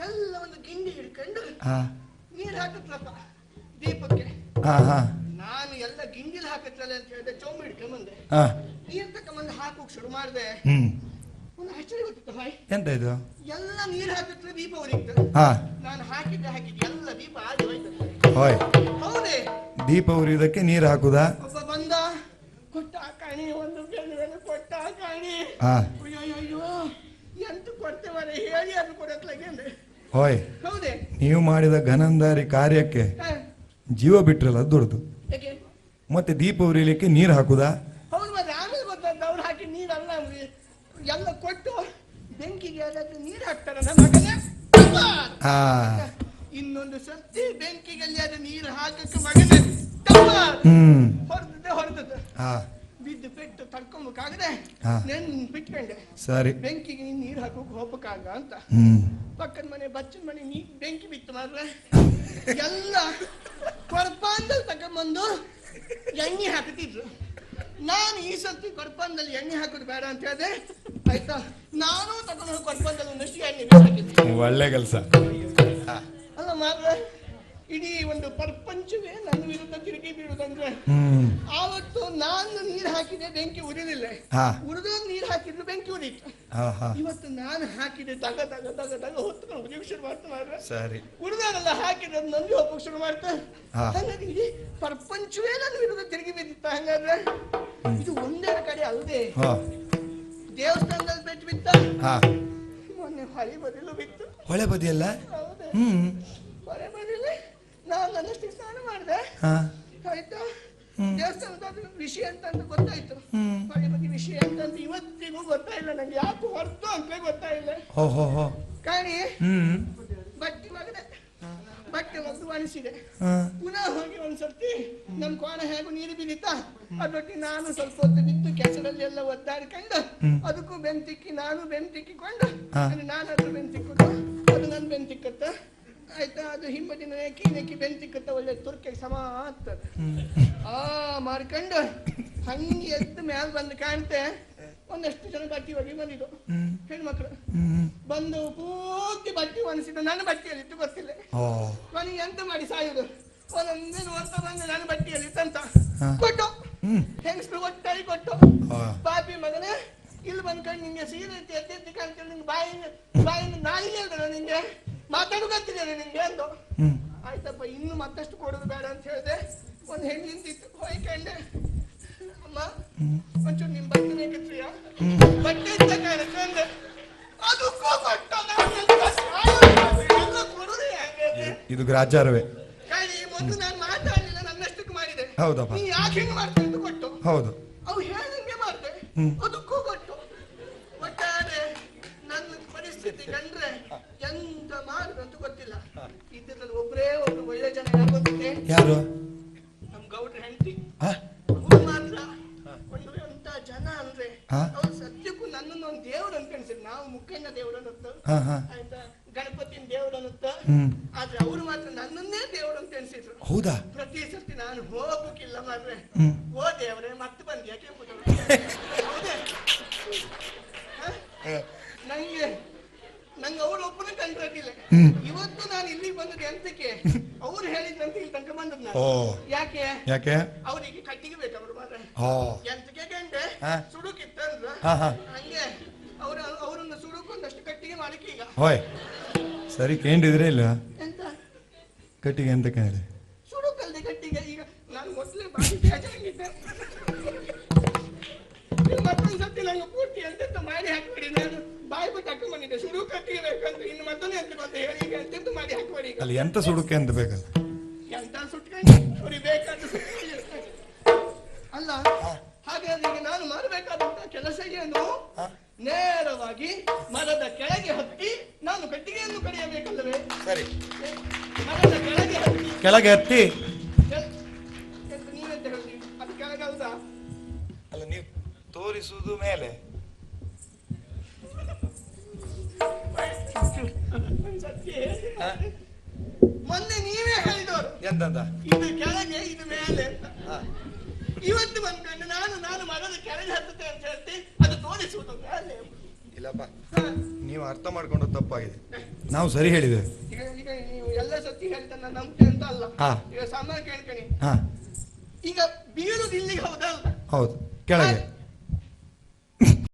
ಎಲ್ಲ ಒಂದು ಗಿಂಡಿ ಹಿಡ್ಕೊಂಡು ನೀರು ಹಾಕತ್ಲಪ್ಪ ದೀಪಕ್ಕೆ. ನಾನು ಎಲ್ಲ ಗಿಂಡಿಲ್ ಹಾಕತ್ಲಲ್ಲ ಅಂತ ಹೇಳಿದೆ, ಚೊಂಬು ಹಿಡ್ಕೊಂಬಂದೆ, ನೀರ್ ತಕೊಂಬಂದು ಹಾಕೋಕ್ ಶುರು ಮಾಡಿದೆ. ಒಂದು ಆಶ್ಚರ್ಯ ಗೊತ್ತಿತ್ತು ಹಾಯ್, ಎಂತ ಇದು ಎಲ್ಲ ನೀರು ಹಾಕಿದ್ರೆ ದೀಪ ಉರಿತು. ನಾನು ಹಾಕಿದ್ದೆ ಎಲ್ಲ ದೀಪ ಆಗಿ ಹೋಯ್ತು. ಹೌದೇ, ದೀಪ ಉರಿಯುವುದಕ್ಕೆ ನೀರು ಹಾಕುದಾ? ಒಬ್ಬ ಬಂದ, ಕೊಟ್ಟ ಕಾಣಿ, ಒಂದು ಬೆನ್ನು ಕೊಟ್ಟ ಕಾಣಿ. ಅಯ್ಯೋ ಎಂತ ಕೊಡ್ತೇವರೆ ಹೇಳಿ ಅದು ಕೊಡತ್ಲಾಗೆ ಅಂದ್ರೆ. ಹೋಯ್, ಹೌದೇ, ನೀವು ಮಾಡಿದ ಘನಂದಾರಿ ಕಾರ್ಯಕ್ಕೆ ಜೀವ ಬಿಟ್ರಲ್ಲ ದೊಡ್ಡದು, ಮತ್ತೆ ದೀಪ ಉರಿಲಿಕ್ಕೆ ನೀರು ಹಾಕುದಾ? ಹೌದು, ಮತ್ತೆ ಆಮೇಲೆ ಗೊತ್ತಾದ ಅವ್ರು ಹಾಕಿ ನೀರಲ್ಲ, ಎಲ್ಲ ಕೊಟ್ಟು ಬೆಂಕಿಗೆ ನೀರು ಹಾಕ್ತಾರ ಮಗನೇ. ಇನ್ನೊಂದು ಸರ್ತಿ ಬೆಂಕಿಗೆ ಅದು ನೀರು ಹಾಕಕ್ಕೆ ಮಗನೇ ಹೊರದದ್ದು ಬಿದ್ದು ಪೆಟ್ಟು ತಡ್ಕೊಂಬೇಕಾಗದೆ ನೆನ್ ಬಿಟ್ಕೊಂಡೆ. ಸರಿ, ಬೆಂಕಿಗೆ ನೀರು ಹಾಕೋಕ್ ಹೋಗ್ಬೇಕಾಗ ಅಂತ ಪಕ್ಕದ ಮನೆ ಬಚ್ಚನ ಮನೆ ಬೆಂಕಿ ಬಿತ್ತು ಮಾರ್ರೆ. ಎಲ್ಲ ಕೊರಪಾಂದಲ್ಲಿ ತಗೊಂಡ್ಬಂದು ಎಣ್ಣೆ ಹಾಕುತ್ತಿದ್ರು. ನಾನು ಈ ಸರ್ತಿ ಕೊರಪಾಂದಲ್ಲಿ ಎಣ್ಣೆ ಹಾಕೋದು ಬೇಡ ಅಂತ ಹೇಳಿದೆ. ಆಯ್ತಾ, ನಾನು ತಗೊಂಡು ಹೋಗಿ ಕೊರಪಾಂದಲ್ಲಿ ಒಂದಷ್ಟು ಎಣ್ಣೆ ಹಾಕಿದ್ದೆ. ಒಳ್ಳೆ ಕೆಲಸ ಅಲ್ಲ ಮಾರ್ರೆ. ಇಡೀ ಒಂದು ಪ್ರಪಂಚವೇ ನನ್ನ ವಿರುದ್ಧ ತಿರುಗಿ ಬೀಳುದಂದ್ರೆ ಆವತ್ತು ನಾನು ನೀರು ಹಾಕಿದೆ, ಬೆಂಕಿ ಉರಿಲಿಲ್ಲ. ಉರಿದಾಗ ನೀರು ಹಾಕಿದ್ರು ಬೆಂಕಿ ಉರಿತು. ಇವತ್ತು ನಾನು ಹಾಕಿದೆ ತಗ ತಗ ತಗ ತಗ ಹೊತ್ತು ಉರಿಯೋಕೆ ಶುರು ಮಾಡ್ತಾರೆ. ಸರಿ, ಉರಿದಾಗೆಲ್ಲ ಹಾಕಿದ್ರೆ ನಂದಿ ಹೋಗಕ್ಕೆ ಶುರು ಮಾಡ್ತಾರೆ. ಹಾಗಾಗಿ ಇಡೀ ಪ್ರಪಂಚವೇ ನನ್ನ ವಿರುದ್ಧ ತಿರುಗಿ ಬಿದ್ದಿತ್ತ. ಹಂಗಾದ್ರೆ ಇದು ಒಂದೆರಡು ಕಡೆ ಅಲ್ಲದೆ ದೇವಸ್ಥಾನದಲ್ಲಿ ಬೆಟ್ಟು ಬಿತ್ತ, ಮೊನ್ನೆ ಹೊಳೆ ಬದಿಲು ಬಿತ್ತು. ಹೊಳೆ ಬದಿಯಲ್ಲ? ಹೊಳೆ ಬದಿಲಿ ನಾನು ನನ್ನಷ್ಟಿಗೆ ಸ್ನಾನ ಮಾಡಿದೆ. ಆಯ್ತಾ, ದೇವಸ್ಥಾನದ ವಿಷಯ ಅಂತ ಗೊತ್ತಾಯ್ತು. ಹೊಳೆ ಬಗ್ಗೆ ವಿಷಯ ಅಂತ ಇವತ್ತಿಗೂ ಗೊತ್ತಾಯಿಲ್ಲ ನಂಗೆ, ಯಾಕೆ ಹೊರತು ಅಂತ ಗೊತ್ತಾಯಿಲ್ಲ. ಕಾಣಿ ಬಟ್ಟೆ ಮದ್ದು ಅನಿಸಿದೆ. ಪುನಃ ಹೋಗಿ ಒಂದ್ಸರ್ತಿ ನಮ್ ಕೋಣ ಹೇಗೂ ನೀರು ಬಿದ್ದಿತ್ತ, ಅದಕ್ಕೆ ನಾನು ಸ್ವಲ್ಪ ಹೊತ್ತು ಬಿದ್ದು ಕೆಸರಲ್ಲಿ ಎಲ್ಲ ಒದ್ದಾಡಿಕೊಂಡು ಅದಕ್ಕೂ ಬೆಂತಿಕ್ಕಿ ನಾನು ಬೆಂತಿಕ್ಕಿಕೊಂಡು ನಾನು ಅದ್ರ ಬೆಂತಿಕ್ಕುದು, ಅದು ನನ್ ಬೆಂತಿಕ್ಕತ್ತ. ಆಯ್ತಾ, ಅದು ಹಿಂಬದಿನ ನೆಕ್ಕಿ ಬೆಂತಿಕ್ಕತ್ತ, ಒಳ್ಳೆ ತುರ್ಕೆ ಸಮ ಆಗ್ತದೆ. ಮಾಡ್ಕೊಂಡು ಹಂಗೆ ಎದ್ದು ಮ್ಯಾಲ ಬಂದು ಕಾಣ್ತೆ ಒಂದಷ್ಟು ಜನ ಬಟ್ಟೆ ಒಗಿ ಬಂದಿದ್ದು ಹೆಣ್ಮಕ್ಳು ಬಂದು ಪೂರ್ತಿ ಬಟ್ಟೆ ಒಣಸಿದ್ದು. ನನ್ನ ಬಟ್ಟೆಯಲ್ಲಿತ್ತು ಗೊತ್ತಿಲ್ಲ, ನನಗೆ ಎಂತ ಮಾಡಿ ಸಾಯುದು. ಒಂದೊಂದೇ ನೋಡ್ತಾ ಬಂದು ನನ್ನ ಬಟ್ಟೆಯಲ್ಲಿ ತಂತ ಕೊಟ್ಟು ಹೆಂಗಸ್ರು ಒಟ್ಟಾಗಿ ಕೊಟ್ಟು, ಪಾಪಿ ಮಗನೇ ಇಲ್ಲಿ ಬಂದ್ಕೊಂಡು ನಿಂಗೆ ಸೀರೆ ಎತ್ತಿ ಕಾಣ್ತೀನಿ, ನಿಂಗೆ ಬಾಯಿನ ನಾಯಿ ಹೇಳಿದ್ರೆ ನಿಂಗೆ ಮಾತಾಡುತ್ತಿದ್ದೇನೆ ನಿಂಗೆ ಅಂದು. ಆಯ್ತಪ್ಪ, ಇನ್ನು ಮತ್ತಷ್ಟು ಕೊಡೋದು ಬೇಡ ಅಂತ ಹೇಳಿದೆ. ಒಂದು ಹೆಣ್ಣು ನಿಂತಿತ್ತು, ಹೋಯ್ಕೊಂಡೆ. ಅಮ್ಮ ಒಂಚೂರು ನಿಮ್ ಬಟ್ಟೆ ಬೇಕಿತ್ರಿಯ ಬಟ್ಟೆ ಇದ್ದ ಕಾರಣಕ್ಕೆ ಅಂದೆ. ಅದಕ್ಕೂ ಇದು ಗ್ರಾಚಾರವೇ. ಮೊದಲು ನಾನು ಮಾತಾಡಲಿಲ್ಲ, ನನ್ನಷ್ಟಕ್ಕೆ ಮಾಡಿದೆ. ಹೌದಪ್ಪ, ನೀ ಯಾಕೆ ಹೆಂಗೆ ಮಾಡ್ತೀನಿ ಅಂತ ಕೊಟ್ಟು. ಹೌದು, ಅವು ಹೇಳಿದಂಗೆ ಮಾಡ್ದೆ, ಅದಕ್ಕೂ ಕೊಟ್ಟು. ಒಟ್ಟಾರೆ ನನ್ನ ಪರಿಸ್ಥಿತಿ ಕಂಡ್ರೆ ಎಂತ ಮಾಡುದಂತ ಗೊತ್ತಿಲ್ಲ. ಇದ್ರಲ್ಲಿ ಒಬ್ಬರೇ ಒಬ್ರು ಒಳ್ಳೆ ಜನ ಯಾರು ಗೊತ್ತಿದೆ? ಯಾರು? ನಮ್ ಗೌಡ್ರ ಹೆಂಡತಿ. ಮಾತ್ರ ಒಂದು ಎಂತ ಜನ ಅಂದ್ರೆ ಅವ್ರು ಸದ್ಯಕ್ಕೂ ನನ್ನನ್ನು ಒಂದು ದೇವ್ರು ಅನ್ಕೊಂಡಿಸಿದ್ರು. ನಾವು ಮುಖಂಡ ದೇವ್ರು ಅನ್ನುತ್ತ, ಆಯ್ತಾ, ಗಣಪತಿನ ದೇವ್ರು ಅನ್ನುತ್ತ, ಆದ್ರೆ ಅವ್ರು ಮಾತ್ರ ನನ್ನನ್ನೇ ದೇವ್ರು ಅಂತ ಎಣಿಸಿದ್ರು. ಹೌದಾ? ಪ್ರತಿ ಸರ್ತಿ ನಾನು ಹೋಗಕ್ಕಿಲ್ಲ ಮಾತ್ರ, ಓ ದೇವ್ರೆ ಮತ್ತೆ ಬಂದು ಯಾಕೆ ನಂಗೆ ಅವ್ರು ಒಬ್ಬನ ಕಂಡ್ರದಿಲ್ಲ. ಇವತ್ತು ನಾನು ಇಲ್ಲಿಗೆ ಬಂದದ್ದು ಎಂತಕ್ಕೆ, ಅವ್ರು ಹೇಳಿದ್ರಂತ ಇಲ್ಲಿ ತನಕ ಬಂದದ್ ನಾನು. ಯಾಕೆ ಅವ್ರಿಗೆ ಕಟ್ಟಿಗೆ ಬೇಕವ್ರು ಮಾತ್ರ ಎಂತಕ್ಕೆ ಗಂಟೆ ಸುಡುಕಿತ್ತಂದ್ರ ಹಂಗೆ ಅವ್ರನ್ನ ಸುಡುಕೊಂಡಷ್ಟು ಕಟ್ಟಿಗೆ ಮಾಡಕ್ಕೆ ಈಗ. ಸರಿ, ಕೇಂದ್ರಿದ್ರೆ ಇಲ್ಲ ಎಂತ ಕಟ್ಟಿಗೆ ಅಂತ ಕೇಳಿ ಸುಡುಕಲ್ದೆ ಕಟ್ಟಿಗೆ. ಈಗ ನಾನು ಮೊದಲೇ ಬಾಯಿ ಬೇಜಾರಾಗಿದ್ದೆ, ಮತ್ತೊಂದ್ಸತಿ ನಂಗೆ ಪೂರ್ತಿ ಎಂತೆಂತ ಮಾಡಿ ಹಾಕ್ಬೇಡಿ. ನಾನು ಬಾಯಿ ಬಿಟ್ಟು ಹಾಕೊಂಡ್ ಬಂದಿದ್ದೆ, ಸುಡು ಕಟ್ಟಿಗೆ ಬೇಕಂತ. ಇನ್ನು ಮತ್ತೊಂದು ಎಂತ ಬಂದ ಹೇಳಿ, ಈಗ ಎಂತೆಂತ ಮಾಡಿ ಹಾಕ್ಬೇಡಿ. ಅಲ್ಲಿ ಎಂತ ಸುಡುಕೆ ಅಂತ ಬೇಕಲ್ಲ, ಎಂತ ಸುಟ್ಕೊಂಡು ಅವ್ರಿಗೆ ಬೇಕಾದ ಅಲ್ಲ. ಹಾಗಾದ್ರೆ ಈಗ ನಾನು ಮಾಡಬೇಕಾದಂತ ಕೆಲಸ ಏನು? ನೇರವಾಗಿ ಮರದ ಕೆಳಗೆ ಹತ್ತಿ ನಾನು ಕಟ್ಟಿಗೆಯನ್ನು ಕಡಿಯಬೇಕಲ್ಲವೇ? ಸರಿ, ಮರದ ಕೆಳಗೆ ಹತ್ತಿ ನೀವೆಂತ ಹೇಳ್ತೀವಿ? ಅದು ಕೆಳಗೆ ಹೌದಾ? ಅಲ್ಲ, ನೀವು ತೋರಿಸುವುದು ಮೇಲೆ. ಮೊನ್ನೆ ನೀವೇ ಹೇಳಿದವರು ಎಂತಂತ, ಇದು ಕೆಳಗೆ ಇದು ಮೇಲೆ ಅಂತ. ಇವತ್ತು ಬಂದ್ಕೊಂಡು ನಾನು ಮರದ ಕೆಳಗೆ ಹತ್ತುತ್ತೆ ಅಂತ ಹೇಳ್ತಿ, ಅದು ತೋರಿಸುವುದು ಮೇಲೆ. ಇಲ್ಲಪ್ಪ, ನೀವು ಅರ್ಥ ಮಾಡ್ಕೊಂಡು ತಪ್ಪಾಗಿದೆ. ನಾವು ಸರಿ ಹೇಳಿದ್ದೇವೆ. ಈಗ ಈಗ ನೀವು ಎಲ್ಲ ಸತಿ ಹೇಳ್ತಾನೆ ನಂಬಿಕೆ ಅಂತ ಅಲ್ಲ. ಈಗ ಸಾಮಾನ್ಯ ಕೇಳ್ಕಣಿ. ಹಾ ಈಗ ಬೀಳುದು ಇಲ್ಲಿಗೆ ಹೌದಲ್ಲ? ಹೌದು, ಕೆಳಗೆ